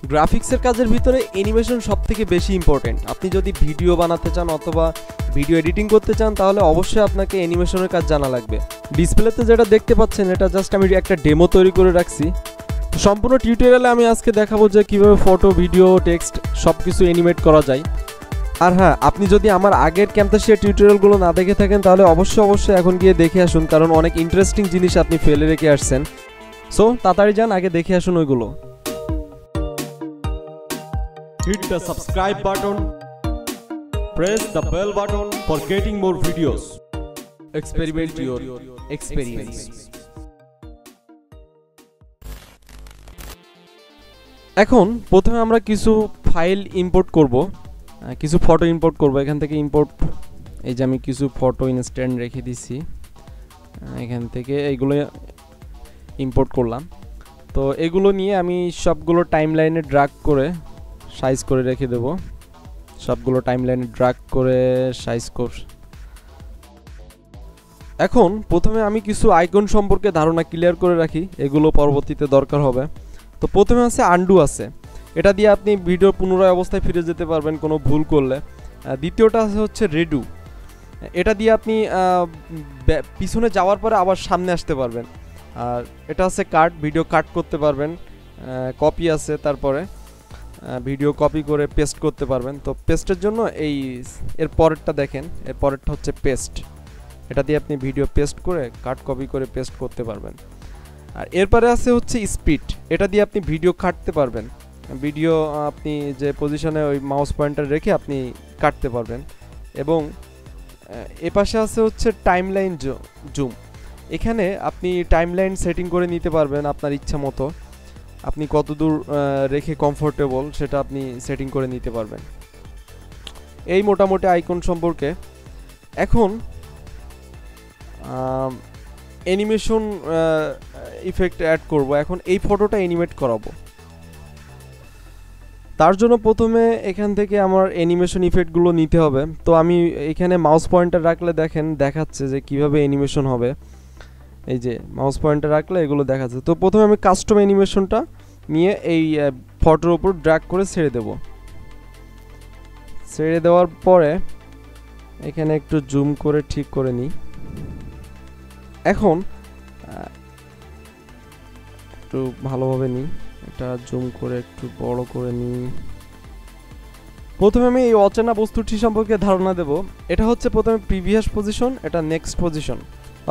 গ্রাফিক্সের কাজের ভিতরে অ্যানিমেশন সবথেকে বেশি ইম্পর্টেন্ট। আপনি যদি ভিডিও বানাতে চান অথবা ভিডিও এডিটিং করতে চান তাহলে অবশ্যই আপনাকে অ্যানিমেশনের কাজ জানা লাগবে। ডিসপ্লেতে যেটা দেখতে পাচ্ছেন এটা জাস্ট আমি একটা ডেমো তৈরি করে রাখছি। সম্পূর্ণ টিউটোরিয়ালে আমি আজকে দেখাবো যে কীভাবে ফটো, ভিডিও, টেক্সট সব কিছু অ্যানিমেট করা যায়। আর হ্যাঁ, আপনি যদি আমার আগের ক্যামতাশিয়া টিউটোরিয়ালগুলো না দেখে থাকেন তাহলে অবশ্যই এখন গিয়ে দেখে আসুন, কারণ অনেক ইন্টারেস্টিং জিনিস আপনি ফেলে রেখে আসছেন। সো তাড়াতাড়ি যান, আগে দেখে আসুন ওইগুলো। Hit the subscribe button, press the bell button for getting more videos. Experiment your experience. এখন প্রথমে আমরা কিছু ফাইল ইম্পোর্ট করব, কিছু ফটো ইম্পোর্ট করব। এখান থেকে ইম্পোর্ট, এই যে আমি কিছু ফটো ইনস্ট্যান্ট রেখে দিছি, এখান থেকে এইগুলো ইম্পোর্ট করলাম। তো এগুলো নিয়ে আমি সবগুলো টাইমলাইনে ড্র্যাগ করে সাইজ করে রেখে দেব। সবগুলো টাইমলাইনে ড্র্যাগ করে সাইজ কর। এখন প্রথমে আমি কিছু আইকন সম্পর্কে ধারণা ক্লিয়ার করে রাখি, এগুলো পরবর্তীতে দরকার হবে। তো প্রথমে আছে আনডু আছে, এটা দিয়ে আপনি ভিডিও পুনরায় অবস্থায় ফিরে যেতে পারবেন কোনো ভুল করলে। দ্বিতীয়টা হচ্ছে রেডু, এটা দিয়ে আপনি পিছনে যাওয়ার পরে আবার সামনে আসতে পারবেন। আর এটা আছে কাট, ভিডিও কাট করতে পারবেন। কপি আছে, তারপরে ভিডিও কপি করে পেস্ট করতে পারবেন। তো পেস্টের জন্য এর পরেরটা দেখেন, এর পরেরটা হচ্ছে পেস্ট, এটা দিয়ে আপনি ভিডিও পেস্ট করে কাট কপি করে পেস্ট করতে পারবেন। আর এরপরে আছে হচ্ছে স্পিড, এটা দিয়ে আপনি ভিডিও কাটতে পারবেন। ভিডিও আপনি যে পজিশনে ওই মাউস পয়েন্টার রেখে আপনি কাটতে পারবেন। এবং এপাশে আছে হচ্ছে টাইমলাইন জুম, এখানে আপনি টাইমলাইন সেটিং করে নিতে পারবেন আপনার ইচ্ছা মতো। আপনি কতদূর রেখে কমফোর্টেবল সেটা আপনি সেটিং করে নিতে পারবেন। এই মোটামুটি আইকন সম্পর্কে। এখন অ্যানিমেশন ইফেক্ট অ্যাড করব। এখন এই ফটোটা অ্যানিমেট করাবো, তার জন্য প্রথমে এখান থেকে আমার অ্যানিমেশন ইফেক্টগুলো নিতে হবে। তো আমি এখানে মাউস পয়েন্টার রাখলে দেখেন দেখাচ্ছে যে কিভাবে অ্যানিমেশন হবে। এই যে মাউস পয়েন্টার রাখলে এগুলো দেখাচ্ছে। তো প্রথমে আমি কাস্টম অ্যানিমেশনটা নিয়ে এই ফটোর উপর ড্র্যাগ করে ছেড়ে দেব। ছেড়ে দেওয়ার পরে এখানে একটু জুম করে ঠিক করে নিই। এখন একটু ভালোভাবে নিই, এটা জুম করে একটু বড় করে নিই। প্রথমে আমি এই অচেনা বস্তুটি সম্পর্কে ধারণা দেব। এটা হচ্ছে প্রথমে প্রিভিয়াস পজিশন, এটা নেক্সট পজিশন।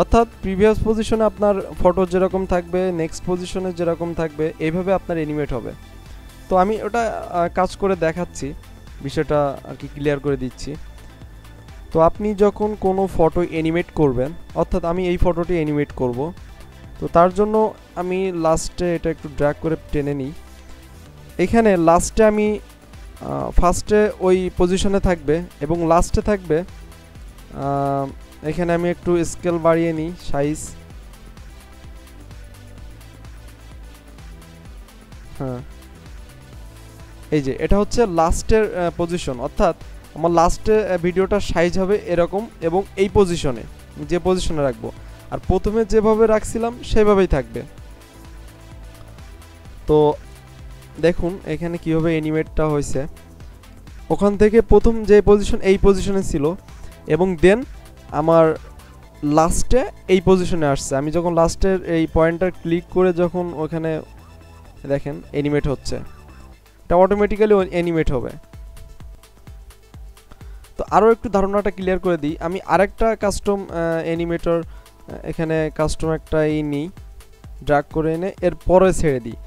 অর্থাৎ প্রিভিয়াস পজিশনে আপনার ফটো যেরকম থাকবে, নেক্সট পজিশনে যেরকম থাকবে, এইভাবে আপনার অ্যানিমেট হবে। তো আমি ওটা কাজ করে দেখাচ্ছি, বিষয়টা আর কি ক্লিয়ার করে দিচ্ছি। তো আপনি যখন কোনো ফটো অ্যানিমেট করবেন, অর্থাৎ আমি এই ফটোটি অ্যানিমেট করব, তো তার জন্য আমি লাস্টে এটা একটু ড্র্যাগ করে টেনে নিই। এখানে লাস্টে আমি ফার্স্টে ওই পজিশনে থাকবে এবং লাস্টে থাকবে। এখানে আমি একটু স্কেল বাড়িয়ে নিই, সাইজ। হ্যাঁ, এই যে এটা হচ্ছে লাস্টের পজিশন, অর্থাৎ আমার লাস্টে ভিডিওটার সাইজ হবে এরকম এবং এই পজিশনে, যে পজিশনে রাখবো। আর প্রথমে যেভাবে রাখছিলাম সেভাবেই থাকবে। তো দেখুন এখানে কীভাবে অ্যানিমেটটা হয়েছে। ওখান থেকে প্রথম যে পজিশন এই পজিশনে ছিল এবং দেন আমার লাস্টে এই পজিশনে আসছে। আমি যখন লাস্টের এই পয়েন্টটা ক্লিক করে যখন ওখানে দেখেন অ্যানিমেট হচ্ছে, এটা অটোমেটিক্যালি অ্যানিমেট হবে। তো আরও একটু ধারণাটা ক্লিয়ার করে দিই। আমি আরেকটা কাস্টম অ্যানিমেটর এখানে কাস্টম একটা নিই, ড্র্যাগ করে এনে এর পরে ছেড়ে দিই।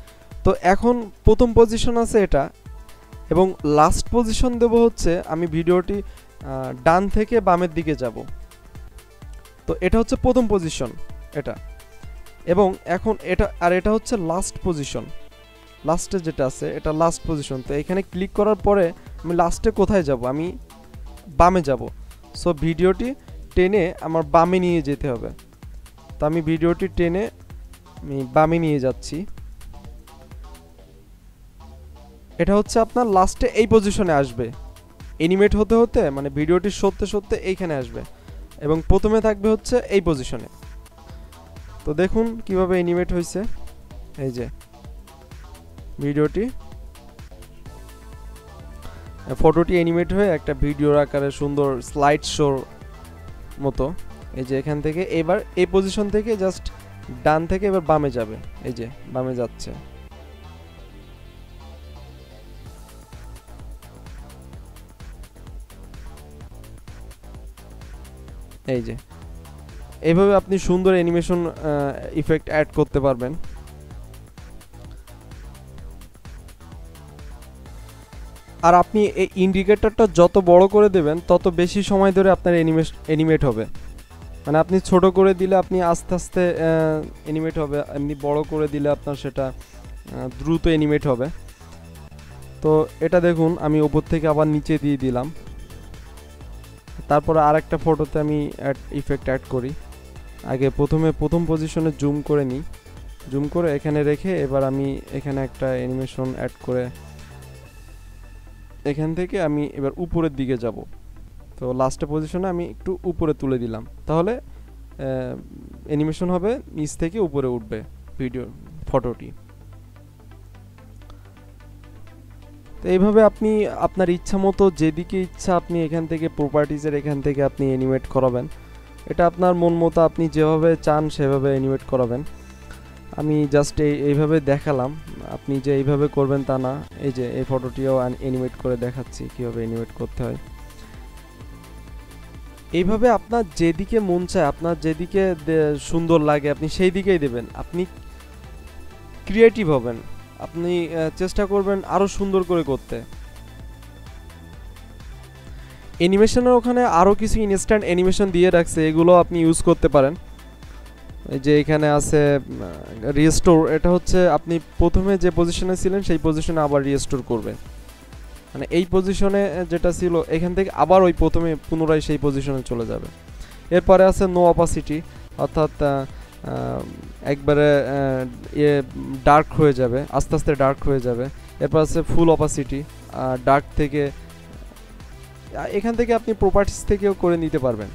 তো এখন প্রথম পজিশন আছে এটা, এবং লাস্ট পজিশন দেব হচ্ছে আমি ভিডিওটি ডান থেকে বামের দিকে যাব। তো এটা হচ্ছে প্রথম পজিশন এটা, এবং এখন এটা হচ্ছে লাস্ট পজিশন। লাস্টে যেটা আছে এটা লাস্ট পজিশন। তো এখানে ক্লিক করার পরে আমি লাস্টে কোথায় যাব? আমি বামে যাব। সো ভিডিওটি টেনে আমার বামে নিয়ে যেতে হবে। তো আমি ভিডিওটি টেনে আমি বামে নিয়ে যাচ্ছি। এটা হচ্ছে আপনার লাস্টে এই পজিশনে আসবে, অ্যানিমেট হতে হতে মানে ভিডিওটি সরতে এইখানে আসবে এবং প্রথমে থাকবে হচ্ছে এই পজিশনে। তো দেখুন কিভাবে অ্যানিমেট হয়েছে। এই যে ভিডিওটি ফটোটি অ্যানিমেট হয়ে একটা ভিডিওর আকারে সুন্দর স্লাইড শোর মতো। এই যে এখান থেকে এবার এই পজিশন থেকে জাস্ট ডান থেকে এবার বামে যাবে, এই যে বামে যাচ্ছে। এই যে এইভাবে আপনি সুন্দর অ্যানিমেশন ইফেক্ট অ্যাড করতে পারবেন। আর আপনি এই ইন্ডিকেটরটা যত বড় করে দেবেন তত বেশি সময় ধরে আপনার অ্যানিমেট হবে। মানে আপনি ছোট করে দিলে আপনি আস্তে আস্তে অ্যানিমেট হবে, এমনি বড় করে দিলে আপনার সেটা দ্রুত অ্যানিমেট হবে। তো এটা দেখুন আমি উপর থেকে আবার নিচে দিয়ে দিলাম। তারপরে আরেকটা ফটোতে আমি ইফেক্ট অ্যাড করি। আগে প্রথম পজিশনে জুম করে নিই, জুম করে এখানে রেখে এবার আমি এখানে একটা অ্যানিমেশন অ্যাড করে এখান থেকে আমি এবার উপরের দিকে যাব। তো লাস্টের পজিশনে আমি একটু উপরে তুলে দিলাম, তাহলে অ্যানিমেশন হবে নিচ থেকে উপরে উঠবে ফটোটি। তো এইভাবে আপনি আপনার ইচ্ছা মতো যেদিকে ইচ্ছা আপনি এখান থেকে প্রপার্টিজের এখান থেকে আপনি অ্যানিমেট করাবেন। এটা আপনার মন মতো আপনি যেভাবে চান সেভাবে অ্যানিমেট করাবেন। আমি জাস্ট এইভাবে দেখালাম, আপনি যে এইভাবে করবেন তা না। এই যে এই ফটোটিও অ্যানিমেট করে দেখাচ্ছি কীভাবে অ্যানিমেট করতে হয়। এইভাবে আপনার যেদিকে মন চায়, আপনার যেদিকে সুন্দর লাগে আপনি সেই দিকেই দেবেন। আপনি ক্রিয়েটিভ হবেন, আপনি চেষ্টা করবেন আরও সুন্দর করে করতে। অ্যানিমেশনের ওখানে আরও কিছু ইনস্ট্যান্ট অ্যানিমেশন দিয়ে রাখছে, এগুলো আপনি ইউজ করতে পারেন। এই যে এখানে আছে রিস্টোর, এটা হচ্ছে আপনি প্রথমে যে পজিশনে ছিলেন সেই পজিশনে আবার রিস্টোর করবে। মানে এই পজিশনে যেটা ছিল এখান থেকে আবার ওই প্রথমে পুনরায় সেই পজিশনে চলে যাবে। এরপরে আছে নো অপাসিটি, অর্থাৎ একবারে ডার্ক হয়ে যাবে, আস্তে আস্তে ডার্ক হয়ে যাবে। এরপর আছে ফুল অপাসিটি, ডার্ক থেকে এখান থেকে আপনি প্রপার্টিস থেকেও করে নিতে পারবেন।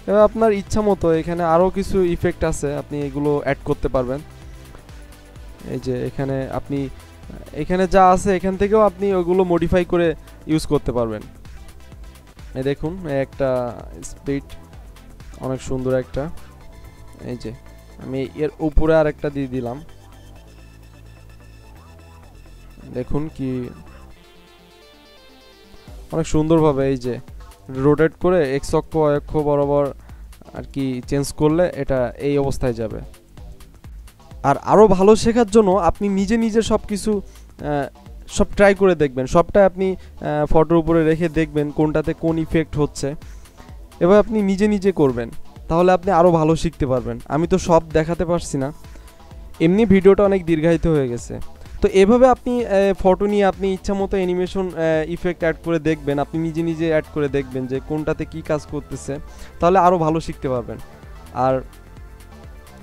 এবার আপনার ইচ্ছা মতো এখানে আরও কিছু ইফেক্ট আছে, আপনি এগুলো অ্যাড করতে পারবেন। এই যে এখানে আপনি এখানে যা আছে এখান থেকেও আপনি ওগুলো মডিফাই করে ইউজ করতে পারবেন। এই দেখুন একটা স্পিড অনেক সুন্দর একটা, এই যে আমি এর উপরে আর একটা দিয়ে দিলাম, দেখুন কি অনেক সুন্দরভাবে এই যে রোটেট করে এক্স অক্ষ ওয়াই অক্ষ বরাবর আর কি চেঞ্জ করলে এটা এই অবস্থায় যাবে। আর আরও ভালো শেখার জন্য আপনি নিজে নিজে সব কিছু সব ট্রাই করে দেখবেন, সবটা আপনি ফটোর উপরে রেখে দেখবেন কোনটাতে কোন ইফেক্ট হচ্ছে। এবার আপনি নিজে নিজে করবেন, তাহলে আপনি আরও ভালো শিখতে পারবেন। আমি তো সব দেখাতে পারছি না, এমনি ভিডিওটা অনেক দীর্ঘায়িত হয়ে গেছে। তো এভাবে আপনি ফটো নিয়ে আপনি ইচ্ছা মতো অ্যানিমেশন ইফেক্ট অ্যাড করে দেখবেন, আপনি নিজে নিজে অ্যাড করে দেখবেন যে কোনটাতে কি কাজ করতেছে, তাহলে আরও ভালো শিখতে পারবেন। আর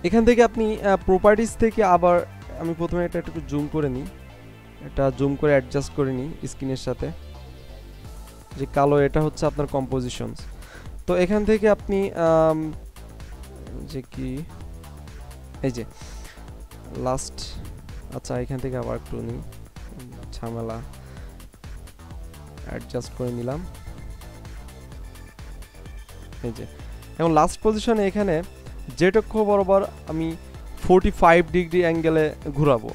এখান থেকে আপনি প্রপার্টিস থেকে আবার আমি প্রথমে এটা একটু জুম করে নিই, এটা জুম করে অ্যাডজাস্ট করে নিই স্ক্রিনের সাথে, যে কালো এটা হচ্ছে আপনার কম্পোজিশনস। তো এখান থেকে আপনি যে কি এই যে লাস্ট, আচ্ছা এখান থেকে আবার একটু নিই, ঝামেলা অ্যাডজাস্ট করে নিলাম। এই যে এবং লাস্ট পজিশনে এখানে জেড অক্ষ বরাবর আমি 45 ডিগ্রি অ্যাঙ্গেলে ঘোরাবো,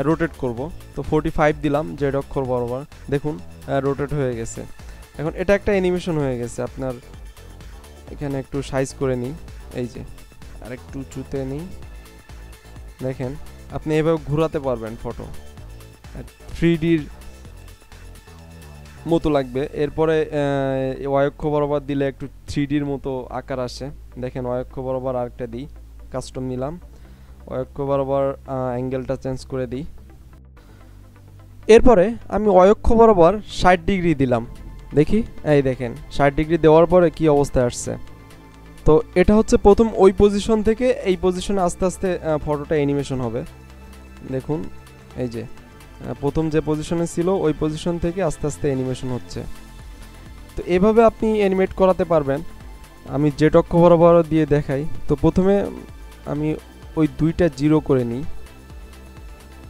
রোটেট করব। তো 45 দিলাম জেড অক্ষর বরাবর, দেখুন রোটেট হয়ে গেছে। এখন এটা একটা অ্যানিমেশন হয়ে গেছে আপনার। এখানে একটু সাইজ করে নিই, এই যে আর একটু চুতে নিই, দেখেন আপনি এভাবে ঘোরাতে পারবেন ফটো, 3Dর মতো লাগবে। এরপরে ওয়াই অক্ষ বরাবর দিলে একটু 3Dর মতো আকার আসে। দেখেন ওয়াই অক্ষ বরাবর আরেকটা দিই, কাস্টম নিলাম, ওয়াই অক্ষ বরাবর অ্যাঙ্গেলটা চেঞ্জ করে দিই। এরপরে আমি ওয়াই অক্ষ বরাবর 60 ডিগ্রি দিলাম, দেখি এই দেখেন 60 ডিগ্রি দেওয়ার পরে কি অবস্থায় আসছে। তো এটা হচ্ছে প্রথম ওই পজিশন থেকে এই পজিশনে আস্তে আস্তে ফটোটা অ্যানিমেশন হবে। দেখুন এই যে প্রথম যে পজিশনে ছিল ওই পজিশন থেকে আস্তে আস্তে অ্যানিমেশন হচ্ছে। তো এভাবে আপনি অ্যানিমেট করাতে পারবেন। আমি জেড অক্ষ বরাবর দিয়ে দেখাই। তো প্রথমে আমি ওই দুইটা জিরো করে নিই,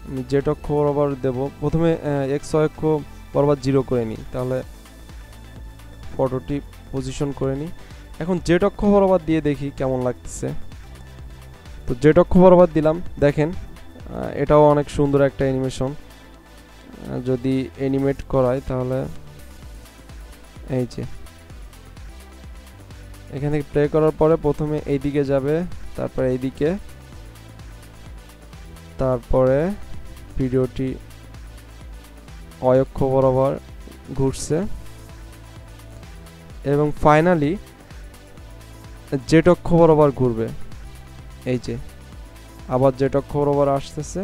আমি জেড অক্ষ বরাবর দেব। প্রথমে এক্স অক্ষ বরাবর 0 করে নিই, তাহলে ফটোটি পজিশন করে নিই। এখন জেড অক্ষ বরাবর দিয়ে দেখি কেমন লাগতেছে। তো জেড অক্ষ বরাবর দিলাম, দেখেন এটাও অনেক সুন্দর একটা অ্যানিমেশন। যদি অ্যানিমেট করাই তাহলে এই যে এখান থেকে প্লে করার পরে প্রথমে এইদিকে যাবে, তারপরে এইদিকে, তারপরে ভিডিওটি অক্ষ বরাবর ঘুরছে এবং ফাইনালি জেড অক্ষ বরাবর ঘুরবে। এই যে আবার জেড অক্ষ বরাবর আসতেছে।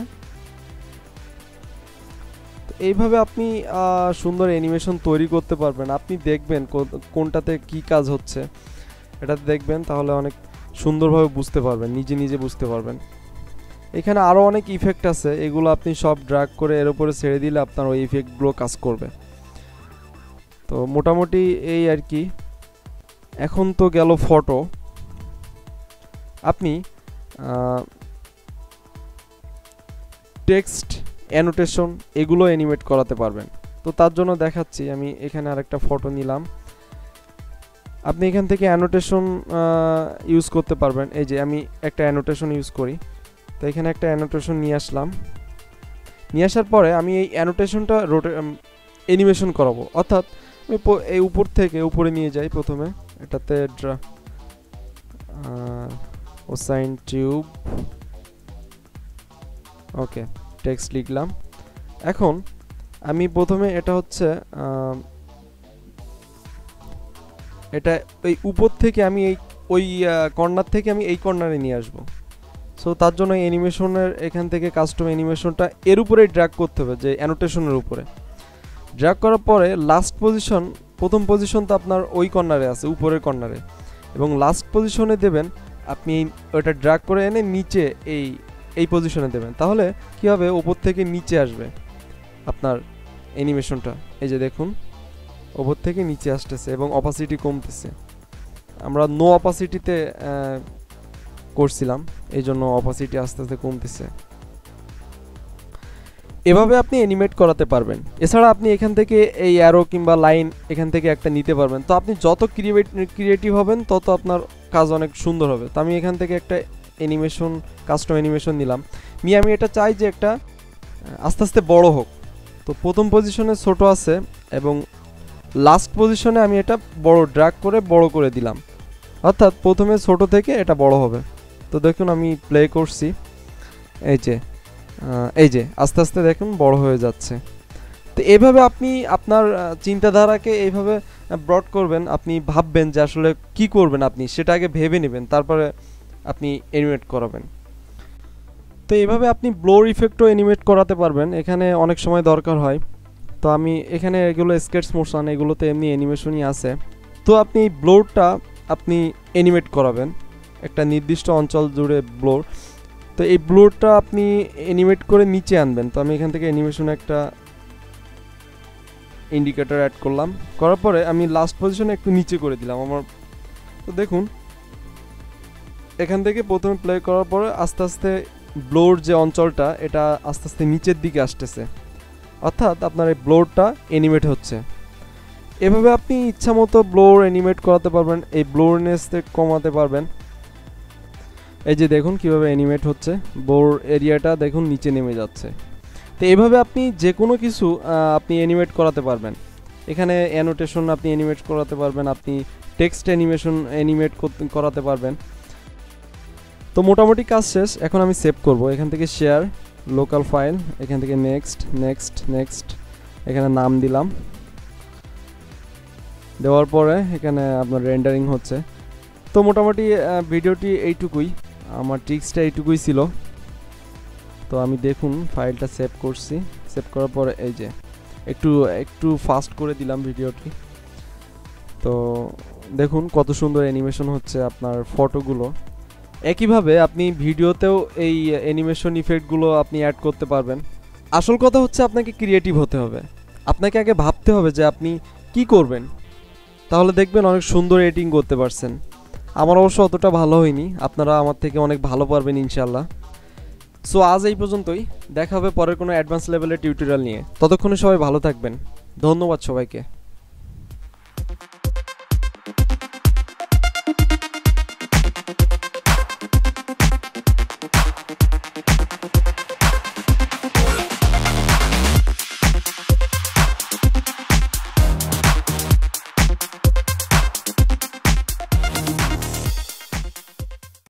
এইভাবে আপনি সুন্দর অ্যানিমেশন তৈরি করতে পারবেন। আপনি দেখবেন কোনটাতে কি কাজ হচ্ছে, এটাতে দেখবেন, তাহলে অনেক সুন্দরভাবে বুঝতে পারবেন, নিজে নিজে বুঝতে পারবেন। এখানে আরও অনেক ইফেক্ট আছে, এগুলো আপনি সব ড্র্যাগ করে এর উপরে ছেড়ে দিলে আপনার ওই ইফেক্টগুলো কাজ করবে। তো মোটামুটি এই আর কি। এখন তো গেল ফটো, আপনি টেক্সট, অ্যানোটেশন এগুলো অ্যানিমেট করাতে পারবেন। তো তার জন্য দেখাচ্ছি, আমি এখানে আরেকটা ফটো নিলাম। আপনি এখান থেকে অ্যানোটেশন ইউজ করতে পারবেন। এই যে আমি একটা অ্যানোটেশন ইউজ করি, তো এখানে একটা অ্যানোটেশন নিয়ে আসলাম। নিয়ে আসার পরে আমি এই অ্যানোটেশনটা অ্যানিমেশন করাবো, অর্থাৎ আমি এই উপর থেকে উপরে নিয়ে যাই। প্রথমে এটাতে ওসাইন টিউব, ওকে, টেক্সট লিখলাম। এখন আমি প্রথমে এটা হচ্ছে এটা এই উপর থেকে আমি ওই কর্নার থেকে আমি এই কর্নারে নিয়ে আসবো। সো তার জন্য অ্যানিমেশনের এখান থেকে কাস্টম অ্যানিমেশনটা এর উপরেই ড্র্যাগ করতে হবে, যে অ্যানোটেশনের উপরে ড্র্যাগ করার পরে লাস্ট পজিশন, প্রথম পজিশন তো আপনার ওই কর্নারে আছে, উপরের কর্নারে, এবং লাস্ট পজিশনে দেবেন আপনি ওটা ড্র্যাগ করে এনে নিচে এই পজিশনে দেবেন। তাহলে কী হবে, উপর থেকে নিচে আসবে আপনার অ্যানিমেশনটা। এই যে দেখুন উপর থেকে নিচে আসতেছে এবং অপাসিটি কমতেছে। আমরা নো অপাসিটিতে করছিলাম, এই জন্য অপাসিটি আস্তে আস্তে কমতেছে। এভাবে আপনি অ্যানিমেট করাতে পারবেন। এছাড়া আপনি এখান থেকে এই অ্যারো কিংবা লাইন এখান থেকে একটা নিতে পারবেন। তো আপনি যত ক্রিয়েটিভ হবেন তত আপনার কাজ অনেক সুন্দর হবে। তো আমি এখান থেকে একটা অ্যানিমেশন, কাস্টম অ্যানিমেশন নিলাম। আমি এটা চাই যে একটা আস্তে আস্তে বড় হোক। তো প্রথম পজিশনে ছোট আছে এবং লাস্ট পজিশনে আমি এটা বড় ড্র্যাগ করে বড় করে দিলাম, অর্থাৎ প্রথমে ছোট থেকে এটা বড় হবে। তো দেখুন আমি প্লে করছি, এই যে আস্তে আস্তে দেখুন বড় হয়ে যাচ্ছে। তো এইভাবে আপনি আপনার চিন্তাধারাকে এইভাবে ব্রড করবেন। আপনি ভাববেন যে আসলে কি করবেন, আপনি সেটা আগে ভেবে নেবেন, তারপরে আপনি অ্যানিমেট করাবেন। তো এইভাবে আপনি ব্লোর ইফেক্টও অ্যানিমেট করাতে পারবেন, এখানে অনেক সময় দরকার হয়। তো আমি এখানে এগুলো স্কেচ মোশন, এগুলোতে এমনি অ্যানিমেশনই আছে। তো আপনি এই ব্লোরটা আপনি অ্যানিমেট করাবেন একটা নির্দিষ্ট অঞ্চল জুড়ে ব্লোর। তো এই ব্লোরটা আপনি অ্যানিমেট করে নিচে আনবেন। তো আমি এখান থেকে অ্যানিমেশনে একটা ইন্ডিকেটর অ্যাড করলাম, করার পরে আমি লাস্ট পজিশনে একটু নিচে করে দিলাম আমার। তো দেখুন এখান থেকে প্রথমে প্লে করার পরে আস্তে আস্তে ব্লোর যে অঞ্চলটা এটা আস্তে আস্তে নিচের দিকে আসতেছে, অর্থাৎ আপনার এই ব্লোরটা অ্যানিমেট হচ্ছে। এভাবে আপনি ইচ্ছা মতো ব্লোর অ্যানিমেট করাতে পারবেন, এই ব্লোরনেসকে কমাতে পারবেন। এই যে দেখুন কিভাবে অ্যানিমেট হচ্ছে, ব্লোর এরিয়াটা দেখুন নিচে নেমে যাচ্ছে। তো এইভাবে আপনি যে কোনো কিছু আপনি অ্যানিমেট করাতে পারবেন। এখানে অ্যানোটেশন আপনি অ্যানিমেট করাতে পারবেন, আপনি টেক্সট অ্যানিমেশন অ্যানিমেট করাতে পারবেন। তো মোটামুটি কাজ শেষ। এখন আমি সেভ করব, এখান থেকে শেয়ার, লোকাল ফাইল, এখান থেকে নেক্সট নেক্সট নেক্সট, এখানে নাম দিলাম। দেওয়ার পরে এখানে আপনার রেন্ডারিং হচ্ছে। তো মোটামুটি ভিডিওটি এইটুকুই, আমার ট্রিক্সটা এইটুকুই ছিল। তো আমি দেখুন ফাইলটা সেভ করছি, সেভ করার পরে এই যে একটু ফাস্ট করে দিলাম ভিডিওটি। তো দেখুন কত সুন্দর অ্যানিমেশন হচ্ছে আপনার ফটোগুলো। একইভাবে আপনি ভিডিওতেও এই অ্যানিমেশন ইফেক্টগুলো আপনি অ্যাড করতে পারবেন। আসল কথা হচ্ছে আপনাকে ক্রিয়েটিভ হতে হবে, আপনাকে আগে ভাবতে হবে যে আপনি কি করবেন, তাহলে দেখবেন অনেক সুন্দর এডিটিং করতে পারছেন। আমার অবশ্য অতটা ভালো হয়নি, আপনারা আমার থেকে অনেক ভালো পারবেন ইনশাল্লাহ। সো আজ এই পর্যন্তই, দেখা হবে পরের কোনো অ্যাডভান্স লেভেলের টিউটোরিয়াল নিয়ে। ততক্ষণে সবাই ভালো থাকবেন। ধন্যবাদ সবাইকে।